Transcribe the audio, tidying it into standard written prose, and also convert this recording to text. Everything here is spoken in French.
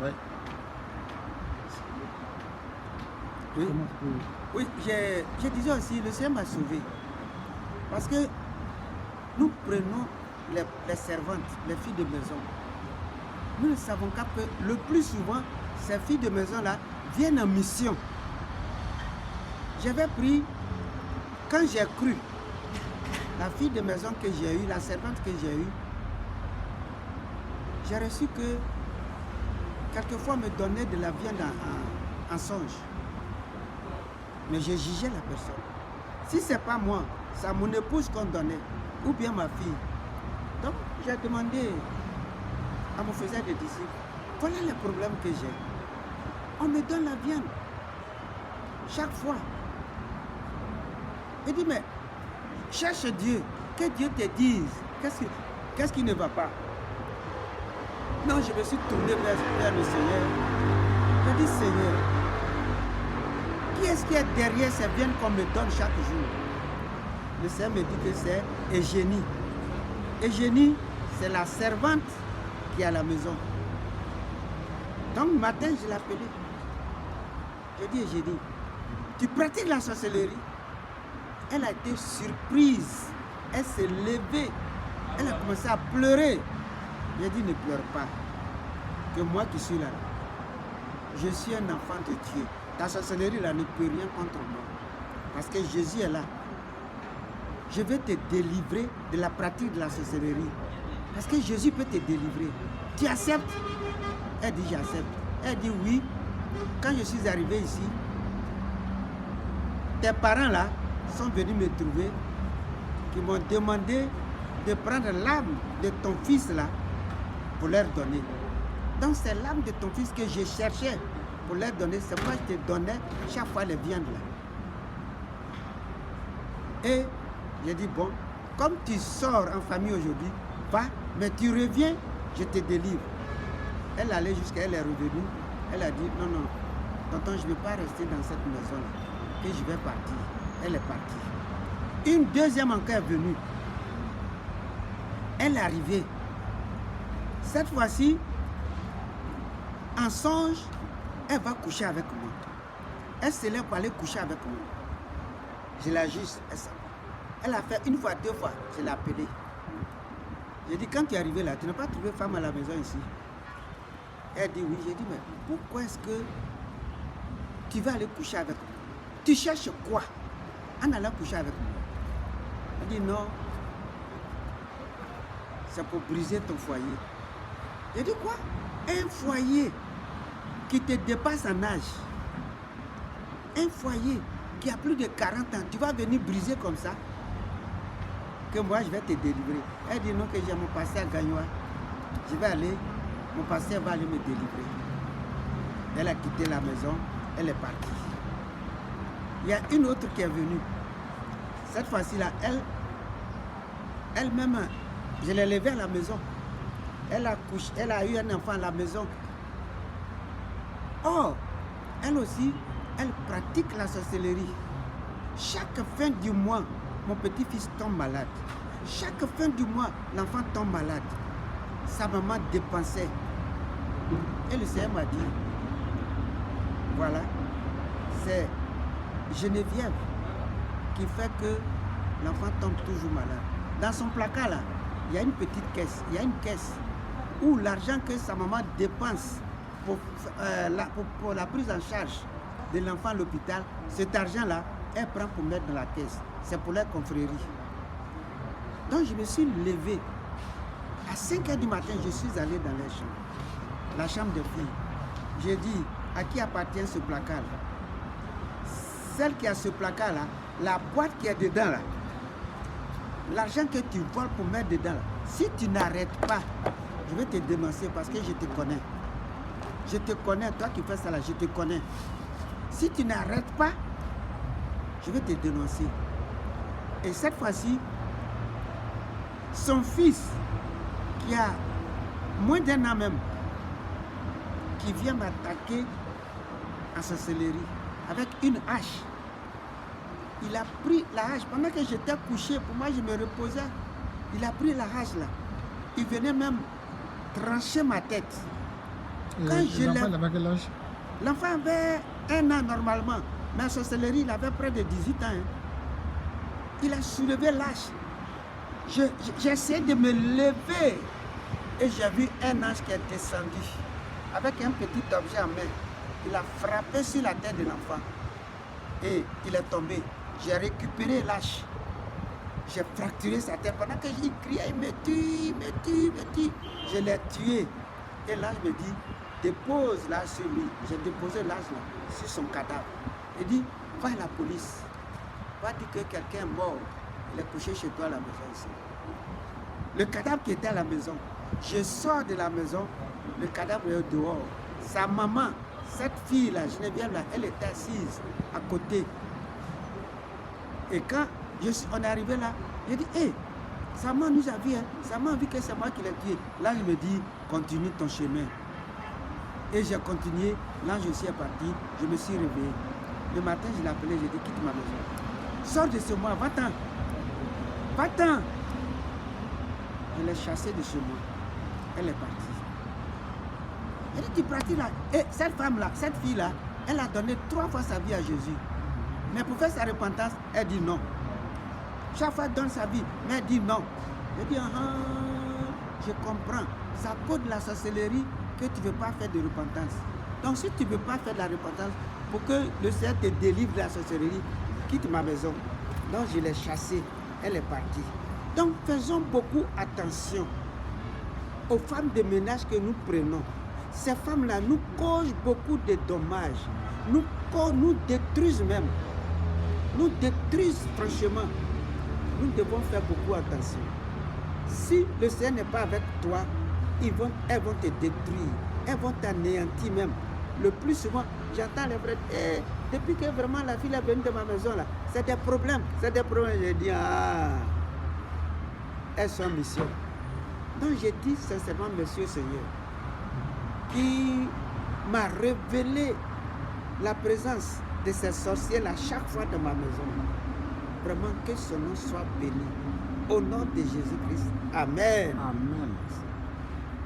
Ouais. Oui, oui, je disais aussi, le Seigneur m'a sauvé. Parce que nous prenons les servantes, les filles de maison. Nous ne savons qu'à peu, le plus souvent, ces filles de maison-là viennent en mission. J'avais pris, quand j'ai cru, la fille de maison que j'ai eue, la servante que j'ai eue, j'ai reçu que quelquefois me donnait de la viande en songe. Mais je jugeais la personne. Si ce n'est pas moi, c'est à mon épouse qu'on donnait, ou bien ma fille. Donc, j'ai demandé à mon frère des disciples, voilà les problèmes que j'ai. On me donne la viande chaque fois. Il dit, mais cherche Dieu, que Dieu te dise, qu'est-ce qui ne va pas? Non, je me suis tourné vers le Seigneur. J'ai dit, Seigneur, qui est-ce qui est derrière ces viandes qu'on me donne chaque jour? Le Seigneur me dit que c'est Eugénie. Eugénie, c'est la servante qui est à la maison. Donc, le matin, je l'ai appelée. Je dis, Eugénie, tu pratiques la sorcellerie? Elle a été surprise. Elle s'est levée. Elle a commencé à pleurer. J'ai dit, ne pleure pas. Que moi qui suis là, je suis un enfant de Dieu. Ta sorcellerie là ne peut rien contre moi. Parce que Jésus est là. Je vais te délivrer de la pratique de la sorcellerie. Parce que Jésus peut te délivrer. Tu acceptes? Elle dit, j'accepte. Elle dit, oui. Quand je suis arrivé ici, tes parents là sont venus me trouver, qui m'ont demandé de prendre l'âme de ton fils là pour leur donner. Donc c'est l'âme de ton fils que je cherchais pour leur donner. C'est moi qui te donnais chaque fois les viandes là. Et j'ai dit, bon, comme tu sors en famille aujourd'hui, va, mais tu reviens, je te délivre. Elle allait jusqu'à elle est revenue. Elle a dit, non, non, tonton, je ne vais pas rester dans cette maison-là, que je vais partir. Elle est partie. Une deuxième encore est venue. Elle est arrivée. Cette fois-ci, en songe, elle va coucher avec moi. Elle se lève pour aller coucher avec moi. Je la juge. Elle a fait une fois, deux fois. Je l'ai appelée. J'ai dit, quand tu es arrivé là, tu n'as pas trouvé femme à la maison ici? Elle dit oui. J'ai dit, mais pourquoi est-ce que tu vas aller coucher avec moi? Tu cherches quoi en allant coucher avec moi? Elle dit non. C'est pour briser ton foyer. J'ai dit quoi? Un foyer qui te dépasse en âge. Un foyer qui a plus de 40 ans. Tu vas venir briser comme ça? Que moi je vais te délivrer. Elle dit non, que j'ai mon pasteur à Gagnoa. Je vais aller, mon pasteur va aller me délivrer. Elle a quitté la maison, elle est partie. Il y a une autre qui est venue. Cette fois-ci-là, elle-même, je l'ai levée à la maison. Elle a couché, elle a eu un enfant à la maison. Or, elle aussi, elle pratique la sorcellerie. Chaque fin du mois, mon petit-fils tombe malade. Chaque fin du mois, l'enfant tombe malade. Sa maman dépensait. Et le Seigneur m'a dit, voilà, c'est Geneviève qui fait que l'enfant tombe toujours malade. Dans son placard là, il y a une petite caisse, il y a une caisse où l'argent que sa maman dépense pour la prise en charge de l'enfant à l'hôpital, cet argent-là, elle prend pour mettre dans la caisse. C'est pour la confrérie. Donc je me suis levé. À 5 h du matin, je suis allé dans les chambres. La chambre des filles. J'ai dit, à qui appartient ce placard-là? Celle qui a ce placard-là, la boîte qui est dedans là, l'argent que tu voles pour mettre dedans là, si tu n'arrêtes pas, je vais te dénoncer parce que je te connais. Je te connais, toi qui fais ça là, je te connais. Si tu n'arrêtes pas, je vais te dénoncer. Et cette fois-ci, son fils, qui a moins d'un an même, qui vient m'attaquer en sorcellerie avec une hache. Il a pris la hache pendant que j'étais couché, pour moi je me reposais. Il a pris la hache là. Il venait même trancher ma tête. Quand je L'enfant l'ai... avait quel âge? L'enfant avait 1 an normalement, mais en sorcellerie, il avait près de 18 ans. Hein. Il a soulevé l'âge. J'ai essayé de me lever et j'ai vu un ange qui est descendu avec un petit objet en main. Il a frappé sur la tête de l'enfant et il est tombé. J'ai récupéré l'âge. J'ai fracturé sa tête. Pendant que il criait, il me tue, me tue, me tue. Je l'ai tué. Et l'âge me dit, dépose l'âge sur lui. J'ai déposé l'âge sur son cadavre. Il dit, va à la police. Va dire que quelqu'un est mort. Il est couché chez toi à la maison ici. Le cadavre qui était à la maison, je sors de la maison, le cadavre est dehors. Sa maman, cette fille-là, Geneviève, là, elle était assise à côté. Et quand on est arrivé là, j'ai dit, hé, sa maman nous a vu, hein. Sa maman a vu que c'est moi qui l'ai tué. Là, je me dis, continue ton chemin. Et j'ai continué, l'ange aussi est parti, je me suis réveillé. Le matin, je l'ai appelé, j'ai dit, quitte ma maison. Sors de chez moi, va-t'en. Va-t'en. Je l'ai chassée de chez moi. Elle est partie. Elle dit, tu pratique là. Et cette femme-là, cette fille-là, elle a donné 3 fois sa vie à Jésus. Mais pour faire sa repentance, elle dit non. Chaque fois, elle donne sa vie, mais elle dit non. Elle dit, je comprends. C'est à cause de la sorcellerie que tu ne veux pas faire de repentance. Donc, si tu ne veux pas faire de la repentance, pour que le Seigneur te délivre de la sorcellerie, quitte ma maison. Donc, je l'ai chassée. Elle est partie. Donc, faisons beaucoup attention aux femmes de ménage que nous prenons. Ces femmes-là nous causent beaucoup de dommages. Nous détruisent même. Nous détruisent franchement. Nous devons faire beaucoup attention. Si le Seigneur n'est pas avec toi, elles vont te détruire. Elles vont t'anéantir même. Le plus souvent, j'entends les frères, depuis que vraiment la fille est venue de ma maison, là, c'est des problèmes. C'est des problèmes. Je dis, elles sont en mission. Donc j'ai dit sincèrement, Monsieur Seigneur, qui m'a révélé la présence de ces sorciers-là chaque fois dans ma maison. Vraiment que son nom soit béni. Au nom de Jésus-Christ. Amen. Amen.